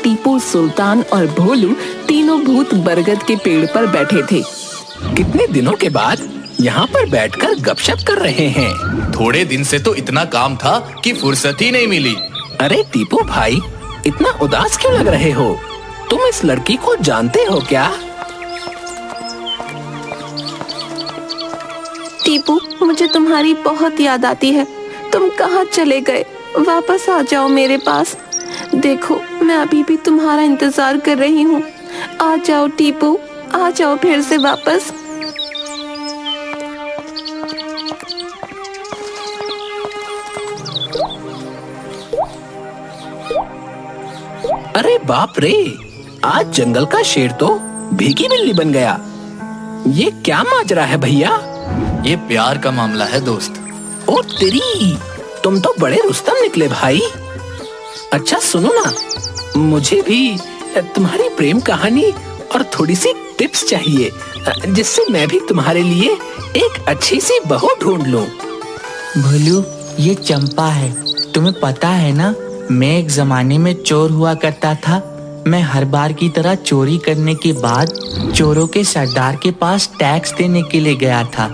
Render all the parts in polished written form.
टीपू, सुल्तान और भोलू तीनों भूत बरगद के पेड़ पर बैठे थे। कितने दिनों के बाद यहाँ पर बैठकर गपशप कर रहे हैं। थोड़े दिन से तो इतना काम था कि फुर्सत ही नहीं मिली। अरे टीपू भाई, इतना उदास क्यों लग रहे हो? तुम इस लड़की को जानते हो क्या? टीपू, मुझे तुम्हारी बहुत याद आती है। तुम कहाँ चले गए? वापस आ जाओ मेरे पास। देखो, मैं अभी भी तुम्हारा इंतजार कर रही हूँ। आ जाओ टीपू, आ जाओ फिर से वापस। अरे बाप रे, आज जंगल का शेर तो भीगी बिल्ली बन गया। ये क्या माजरा है भैया? ये प्यार का मामला है दोस्त। ओ तेरी, तुम तो बड़े रुस्तम निकले भाई। अच्छा सुनो ना, मुझे भी तुम्हारी प्रेम कहानी और थोड़ी सी टिप्स चाहिए, जिससे मैं भी तुम्हारे लिए एक अच्छी सी बहू ढूंढ लूं। भोलू, ये चंपा है। तुम्हें पता है ना, मैं एक जमाने में चोर हुआ करता था। मैं हर बार की तरह चोरी करने के बाद चोरों के सरदार के पास टैक्स देने के लिए गया था।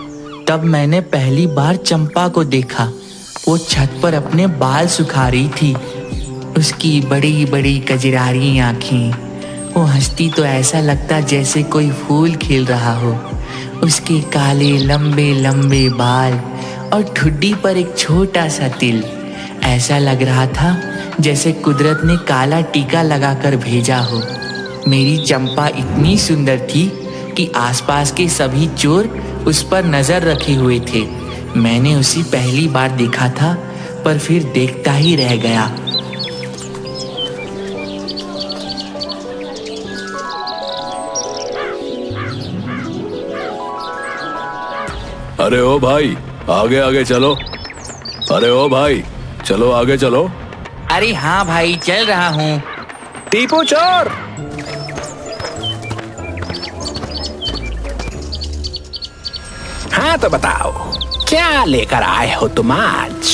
तब मैंने पहली बार चंपा को देखा। वो छत पर अपने बाल सुखा रही थी। उसकी बड़ी बड़ी कजरारी आंखें, वो हंसती तो ऐसा लगता जैसे कोई फूल खिल रहा हो। उसके काले लंबे लंबे बाल और ठुड्डी पर एक छोटा सा तिल। ऐसा लग रहा था जैसे कुदरत ने काला टीका लगाकर भेजा हो। मेरी चंपा इतनी सुंदर थी कि आसपास के सभी चोर उस पर नजर रखे हुए थे। मैंने उसे पहली बार देखा था, पर फिर देखता ही रह गया। अरे ओ भाई, आगे आगे चलो। अरे ओ भाई, चलो आगे चलो। अरे हाँ भाई, चल रहा हूँ। टीपू चोर! हाँ तो बताओ, क्या लेकर आए हो तुम आज?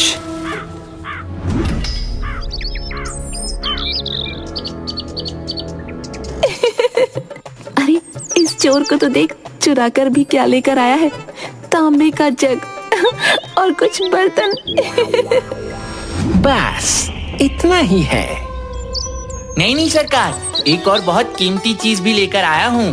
अरे, इस चोर को तो देख, चुरा कर भी क्या लेकर आया है। तांबे का जग और कुछ बर्तन। बस इतना ही है? नहीं नहीं सरकार, एक और बहुत कीमती चीज भी लेकर आया हूँ।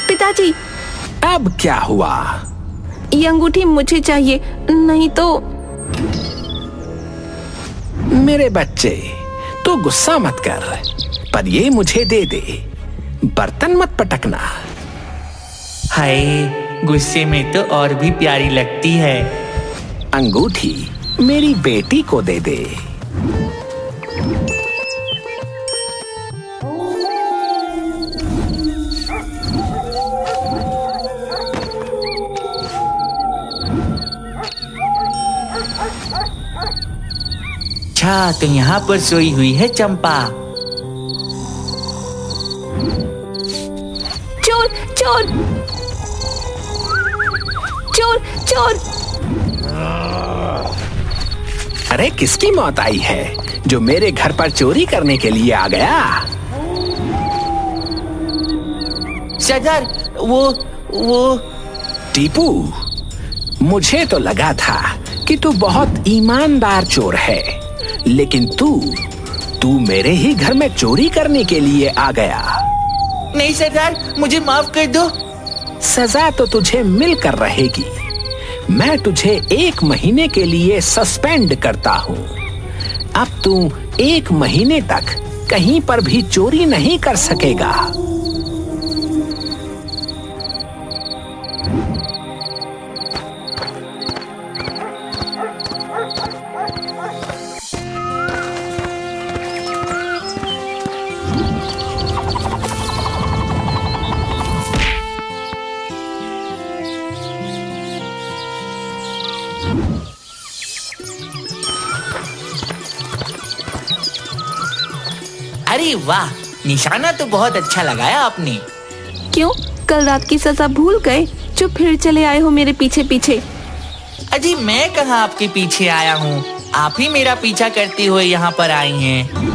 पिताजी, अब क्या हुआ? ये अंगूठी मुझे चाहिए, नहीं तो। मेरे बच्चे, तू गुस्सा मत कर, पर ये मुझे दे दे। बर्तन मत पटकना। हाय, गुस्से में तो और भी प्यारी लगती है। अंगूठी मेरी बेटी को दे दे। अच्छा, तो यहाँ पर सोई हुई है चंपा। चोर चोर चोर चोर! अरे किसकी मौत आई है जो मेरे घर पर चोरी करने के लिए आ गया? सरदार, वो टीपू, मुझे तो लगा था कि तू बहुत ईमानदार चोर है, लेकिन तू मेरे ही घर में चोरी करने के लिए आ गया। नहीं सरदार, मुझे माफ कर दो। सजा तो तुझे मिलकर रहेगी। मैं तुझे 1 महीने के लिए सस्पेंड करता हूँ। अब तू 1 महीने तक कहीं पर भी चोरी नहीं कर सकेगा। अरे वाह, निशाना तो बहुत अच्छा लगाया आपने। क्यों, कल रात की सजा भूल गए जो फिर चले आए हो मेरे पीछे पीछे। अजी मैं कहाँ आपके पीछे आया हूँ, आप ही मेरा पीछा करते हुए यहाँ पर आई हैं।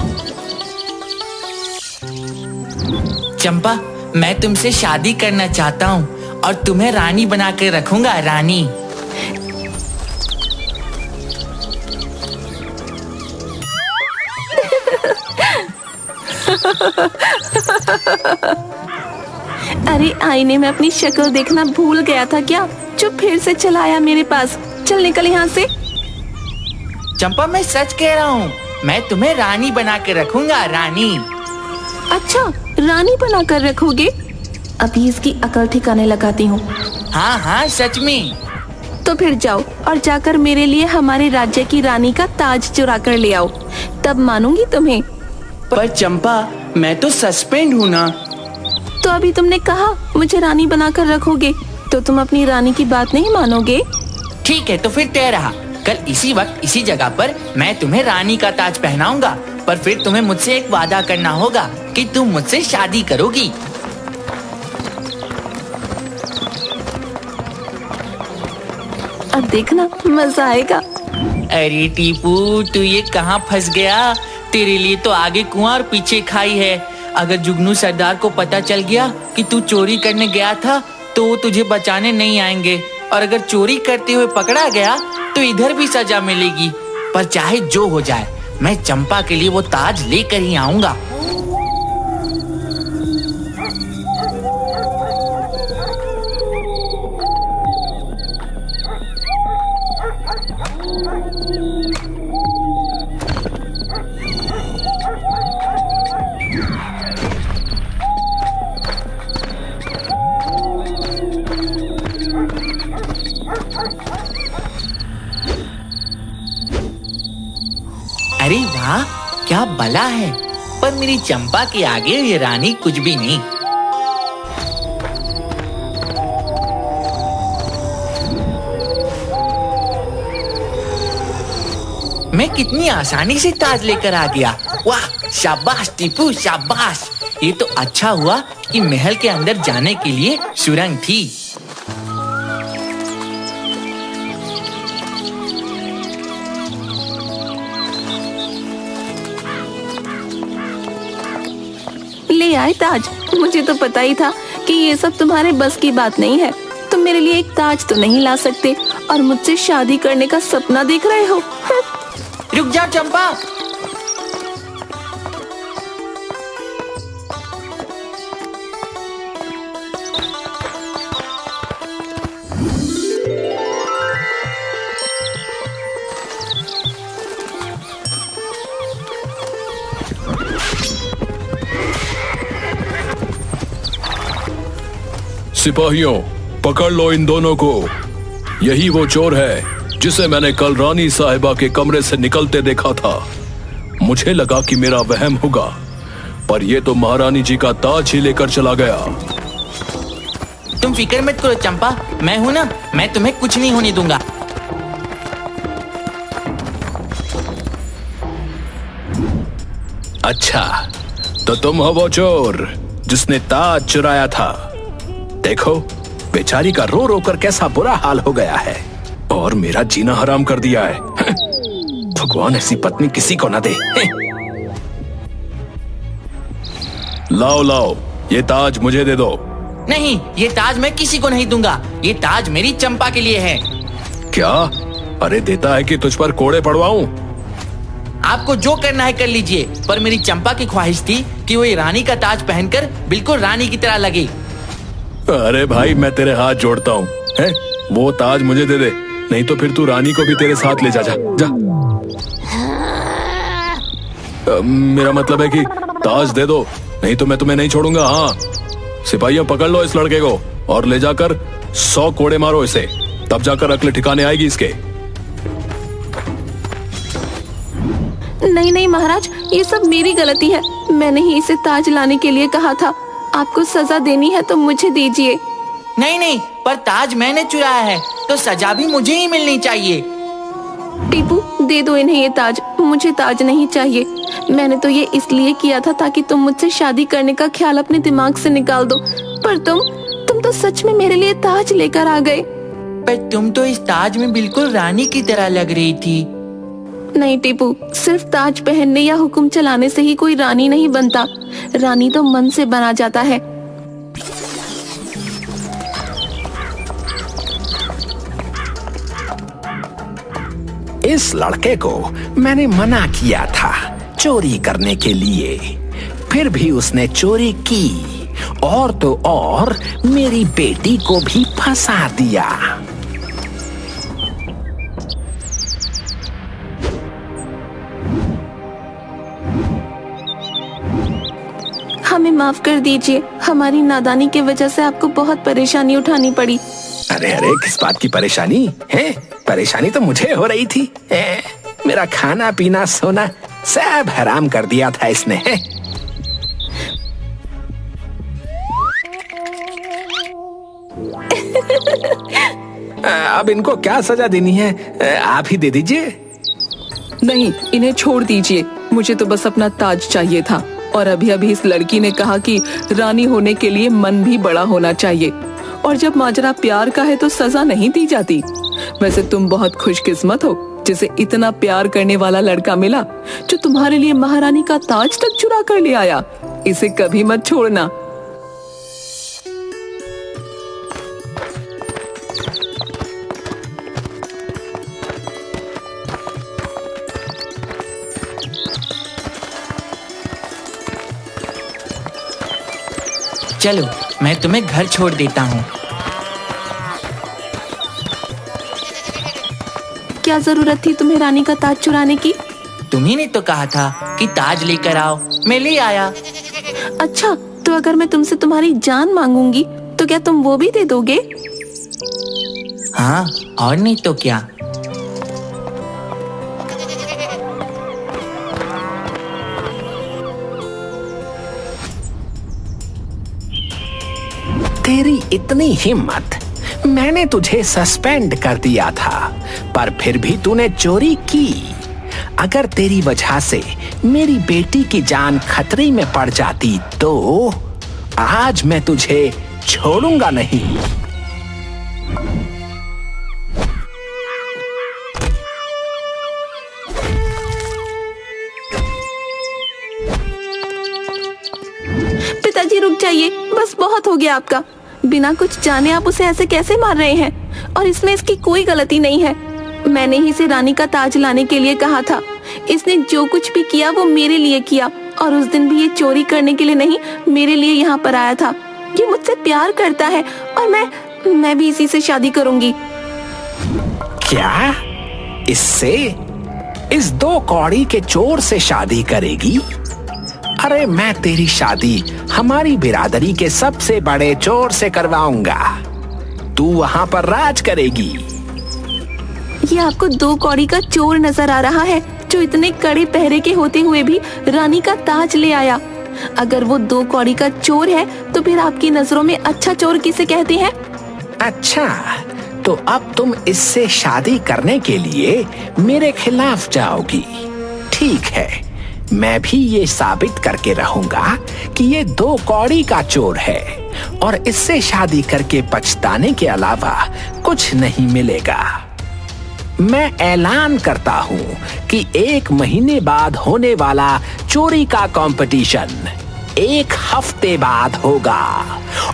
चंपा, मैं तुमसे शादी करना चाहता हूँ और तुम्हें रानी बना कर रखूंगा, रानी। अरे आईने में अपनी शक्ल देखना भूल गया था क्या, जो फिर से चला आया मेरे पास। चल निकल यहाँ से। चंपा, मैं सच कह रहा हूँ, मैं तुम्हें रानी बना कर रखूंगा, रानी। अच्छा, रानी बना कर रखोगे? अभी इसकी अकल ठिकाने लगाती हूँ। हाँ हाँ, सच में। तो फिर जाओ और जाकर मेरे लिए हमारे राज्य की रानी का ताज चुरा कर ले आओ, तब मानूंगी तुम्हें। पर चंपा, मैं तो सस्पेंड हूँ ना। तो अभी तुमने कहा मुझे रानी बना कर रखोगे, तो तुम अपनी रानी की बात नहीं मानोगे? ठीक है, तो फिर तय रहा। कल इसी वक्त इसी जगह पर मैं तुम्हें रानी का ताज पहनाऊंगा, पर फिर तुम्हें मुझसे एक वादा करना होगा कि तुम मुझसे शादी करोगी। अब देखना मजा आएगा। अरे टीपू, तू ये कहाँ फंस गया? तेरे लिए तो आगे कुआं और पीछे खाई है। अगर जुगनू सरदार को पता चल गया कि तू चोरी करने गया था तो वो तुझे बचाने नहीं आएंगे, और अगर चोरी करते हुए पकड़ा गया तो इधर भी सजा मिलेगी। पर चाहे जो हो जाए, मैं चंपा के लिए वो ताज लेकर ही आऊंगा। अरे वाह, क्या बला है। पर मेरी चंपा के आगे ये रानी कुछ भी नहीं। मैं कितनी आसानी से ताज लेकर आ गया। वाह, शाबाश टीपू, शाबाश। ये तो अच्छा हुआ कि महल के अंदर जाने के लिए सुरंग थी। ले आए ताज। मुझे तो पता ही था कि ये सब तुम्हारे बस की बात नहीं है। तुम मेरे लिए एक ताज तो नहीं ला सकते और मुझसे शादी करने का सपना देख रहे हो। रुक जाओ चंपा। सिपाहियों, पकड़ लो इन दोनों को। यही वो चोर है जिसे मैंने कल रानी साहिबा के कमरे से निकलते देखा था। मुझे लगा कि मेरा वहम होगा, पर यह तो महारानी जी का ताज ही लेकर चला गया। तुम फिक्र मत करो चंपा, मैं हूं ना, मैं तुम्हें कुछ नहीं होने दूंगा। अच्छा, तो तुम हो वो चोर जिसने ताज चुराया था। देखो, बेचारी का रो रो कर कैसा बुरा हाल हो गया है और मेरा जीना हराम कर दिया है। भगवान ऐसी पत्नी किसी को ना दे। लाओ लाओ, ये ताज मुझे दे दो। नहीं, ये ताज मैं किसी को नहीं दूंगा। ये ताज मेरी चंपा के लिए है। क्या? अरे देता है कि तुझ पर कोड़े पड़वाऊं? आपको जो करना है कर लीजिए, पर मेरी चंपा की ख्वाहिश थी कि वो ये रानी का ताज पहनकर बिल्कुल रानी की तरह लगे। अरे भाई, मैं तेरे हाथ जोड़ता हूँ, है? वो ताज मुझे दे दे, नहीं तो फिर तू रानी को भी तेरे साथ ले जा। जा जा। मेरा मतलब है कि ताज दे दो, नहीं तो मैं तुम्हें नहीं छोड़ूंगा। हाँ, सिपाहियों पकड़ लो इस लड़के को और ले जाकर 100 कोड़े मारो इसे, तब जाकर अकल ठिकाने आएगी इसके। नहीं नहीं महाराज, ये सब मेरी गलती है। मैंने ही इसे ताज लाने के लिए कहा था। आपको सजा देनी है तो मुझे दीजिए। नहीं नहीं, पर ताज मैंने चुराया है तो सजा भी मुझे ही मिलनी चाहिए। टीपू, दे दो इन्हें ये ताज। मुझे ताज नहीं चाहिए। मैंने तो ये इसलिए किया था ताकि तुम मुझसे शादी करने का ख्याल अपने दिमाग से निकाल दो, पर तुम तो सच में मेरे लिए ताज लेकर आ गए। पर तुम तो इस ताज में बिल्कुल रानी की तरह लग रही थी। नहीं टीपू, सिर्फ ताज पहनने या हुक्म चलाने से ही कोई रानी नहीं बनता। रानी तो मन से बना जाता है। इस लड़के को मैंने मना किया था चोरी करने के लिए, फिर भी उसने चोरी की और तो और मेरी बेटी को भी फंसा दिया। हमें माफ कर दीजिए, हमारी नादानी की वजह से आपको बहुत परेशानी उठानी पड़ी। अरे अरे, किस बात की परेशानी है? परेशानी तो मुझे हो रही थी। मेरा खाना पीना सोना सब हराम कर दिया था इसने। अब इनको क्या सजा देनी है, आप ही दे दीजिए। नहीं, इन्हें छोड़ दीजिए। मुझे तो बस अपना ताज चाहिए था। और अभी अभी इस लड़की ने कहा कि रानी होने के लिए मन भी बड़ा होना चाहिए, और जब माजरा प्यार का है तो सजा नहीं दी जाती। वैसे तुम बहुत खुशकिस्मत हो जिसे इतना प्यार करने वाला लड़का मिला, जो तुम्हारे लिए महारानी का ताज तक चुरा कर ले आया। इसे कभी मत छोड़ना। चलो, मैं तुम्हें घर छोड़ देता हूँ। क्या जरूरत थी तुम्हें रानी का ताज चुराने की? तुम्ही ने तो कहा था कि ताज लेकर आओ, मैं ले आया। अच्छा, तो अगर मैं तुमसे तुम्हारी जान मांगूंगी तो क्या तुम वो भी दे दोगे? हाँ, और नहीं तो क्या। तेरी इतनी हिम्मत! मैंने तुझे सस्पेंड कर दिया था, पर फिर भी तूने चोरी की। अगर तेरी वजह से मेरी बेटी की जान खतरे में पड़ जाती तो आज मैं तुझे छोड़ूंगा नहीं। पिताजी रुक जाइए, बस बहुत हो गया आपका। बिना कुछ जाने आप उसे ऐसे कैसे मार रहे हैं? और इसमें इसकी कोई गलती नहीं है। मैंने ही इसे रानी का ताज लाने के लिए कहा था। इसने जो कुछ भी किया वो मेरे लिए किया, और उस दिन भी ये चोरी करने के लिए नहीं, मेरे लिए यहाँ पर आया था। ये मुझसे प्यार करता है और मैं भी इसी से शादी करूंगी। क्या? इससे? इस 2 कौड़ी के चोर से शादी करेगी? अरे मैं तेरी शादी हमारी बिरादरी के सबसे बड़े चोर से करवाऊंगा। तू वहां पर राज करेगी। ये आपको 2 कौड़ी का चोर नजर आ रहा है, जो इतने कड़े पहरे के होते हुए भी रानी का ताज ले आया। अगर वो 2 कौड़ी का चोर है तो फिर आपकी नजरों में अच्छा चोर किसे कहते हैं? अच्छा, तो अब तुम इससे शादी करने के लिए मेरे खिलाफ जाओगी। ठीक है, मैं भी ये साबित करके रहूंगा कि ये 2 कौड़ी का चोर है, और इससे शादी करके पछताने के अलावा कुछ नहीं मिलेगा। मैं ऐलान करता हूँ कि 1 महीने बाद होने वाला चोरी का कंपटीशन 1 हफ्ते बाद होगा,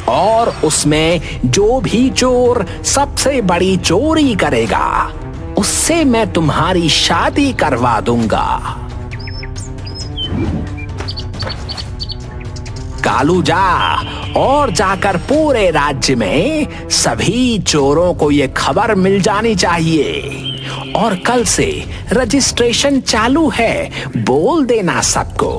और उसमें जो भी चोर सबसे बड़ी चोरी करेगा उससे मैं तुम्हारी शादी करवा दूंगा। कालू, जा और जाकर पूरे राज्य में सभी चोरों को ये खबर मिल जानी चाहिए, और कल से रजिस्ट्रेशन चालू है, बोल देना सबको।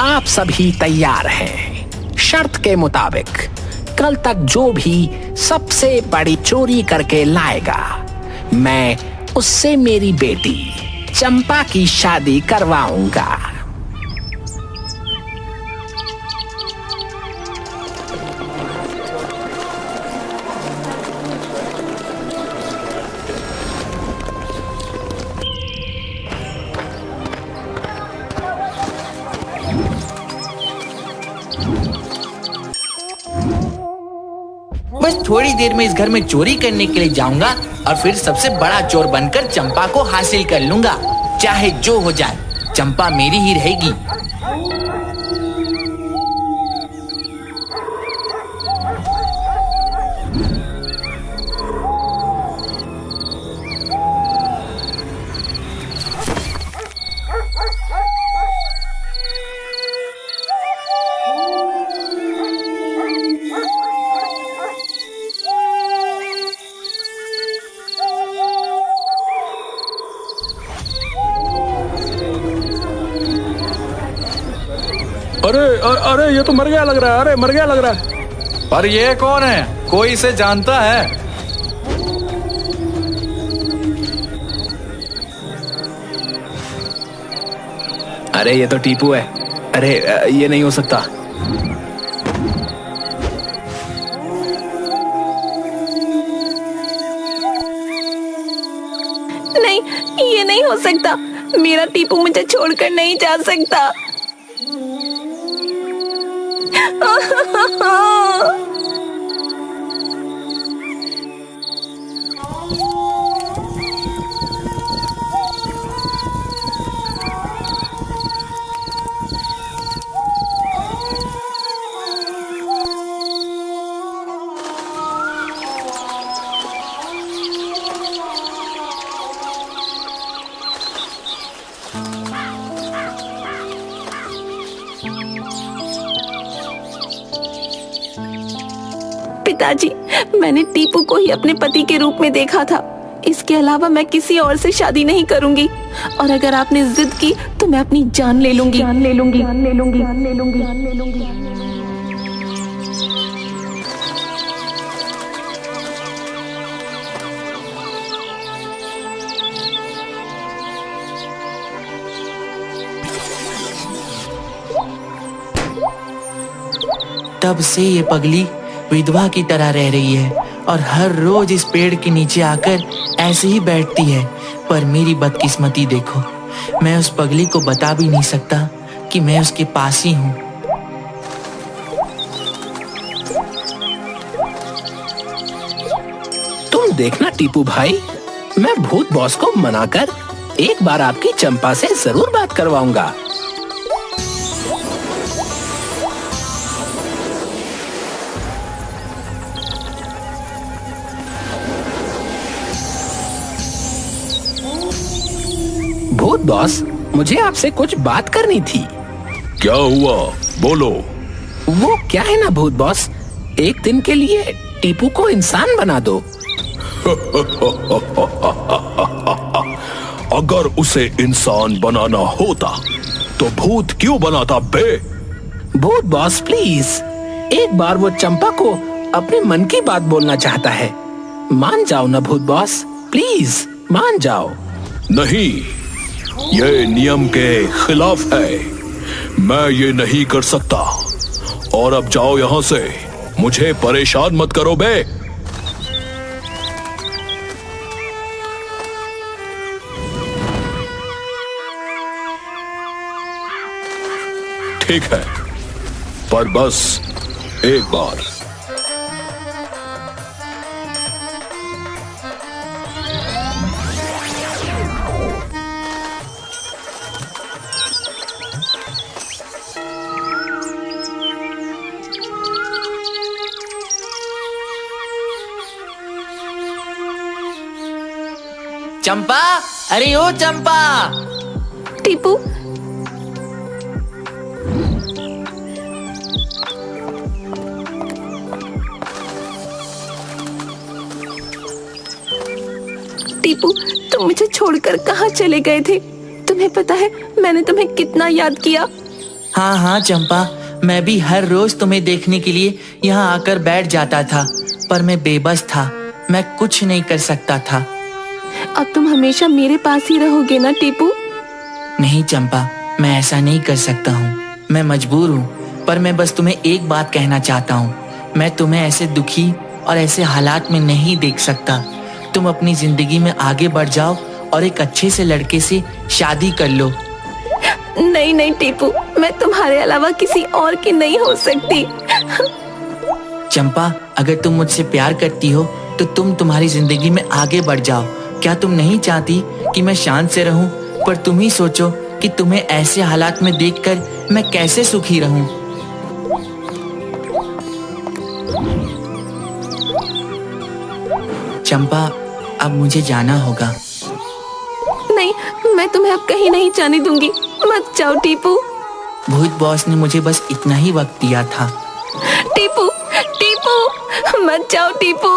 आप सभी तैयार हैं। शर्त के मुताबिक कल तक जो भी सबसे बड़ी चोरी करके लाएगा, मैं उससे मेरी बेटी चंपा की शादी करवाऊंगा। बस थोड़ी देर में इस घर में चोरी करने के लिए जाऊंगा और फिर सबसे बड़ा चोर बनकर चंपा को हासिल कर लूंगा। चाहे जो हो जाए, चंपा मेरी ही रहेगी। अरे ये तो मर गया लग रहा है। अरे मर गया लग रहा है। पर ये कौन है? कोई इसे जानता है? अरे ये तो टीपू है। अरे ये नहीं हो सकता। नहीं, ये नहीं हो सकता। मेरा टीपू मुझे छोड़कर नहीं जा सकता। पिताजी, मैंने टीपू को ही अपने पति के रूप में देखा था। इसके अलावा मैं किसी और से शादी नहीं करूंगी, और अगर आपने जिद की तो मैं अपनी जान ले लूंगी। तब से ये पगली विधवा की तरह रह रही है और हर रोज इस पेड़ के नीचे आकर ऐसे ही बैठती है। पर मेरी बदकिस्मती देखो, मैं उस पगली को बता भी नहीं सकता कि मैं उसके पास ही हूँ। तुम देखना टीपू भाई, मैं भूत बॉस को मनाकर एक बार आपकी चंपा से जरूर बात करवाऊंगा। भूत बॉस, मुझे आपसे कुछ बात करनी थी। क्या हुआ, बोलो। वो क्या है ना भूत बॉस, एक दिन के लिए टीपू को इंसान बना दो। अगर उसे इंसान बनाना होता तो भूत क्यों बनाता बे? भूत बॉस प्लीज, एक बार वो चंपा को अपने मन की बात बोलना चाहता है। मान जाओ ना भूत बॉस, प्लीज मान जाओ। नहीं, ये नियम के खिलाफ है। मैं ये नहीं कर सकता। और अब जाओ यहाँ से, मुझे परेशान मत करो बे। ठीक है, पर बस एक बार। चंपा, अरे ओ चंपा। टीपू, टीपू, तुम मुझे छोड़कर कहाँ चले गए थे? तुम्हें पता है मैंने तुम्हें कितना याद किया। हाँ हाँ चंपा, मैं भी हर रोज तुम्हें देखने के लिए यहाँ आकर बैठ जाता था, पर मैं बेबस था, मैं कुछ नहीं कर सकता था। अब तुम हमेशा मेरे पास ही रहोगे ना टीपू? नहीं चंपा, मैं ऐसा नहीं कर सकता हूँ, मैं मजबूर हूँ। पर मैं बस तुम्हें एक बात कहना चाहता हूँ, मैं तुम्हें ऐसे दुखी और ऐसे हालात में नहीं देख सकता। तुम अपनी जिंदगी में आगे बढ़ जाओ और एक अच्छे से लड़के से शादी कर लो। नहीं नहीं टीपू, मैं तुम्हारे अलावा किसी और की नहीं हो सकती। चंपा, अगर तुम मुझसे प्यार करती हो तो तुम तुम्हारी जिंदगी में आगे बढ़ जाओ। क्या तुम नहीं चाहती कि मैं शांत से रहूं? पर तुम ही सोचो कि तुम्हें ऐसे हालात में देखकर मैं कैसे सुखी रहूं। चंपा, अब मुझे जाना होगा। नहीं, मैं तुम्हें अब कहीं नहीं जाने दूंगी। मत जाओ टीपू। भूत बॉस ने मुझे बस इतना ही वक्त दिया था। टीपू टीपू, मत जाओ टीपू।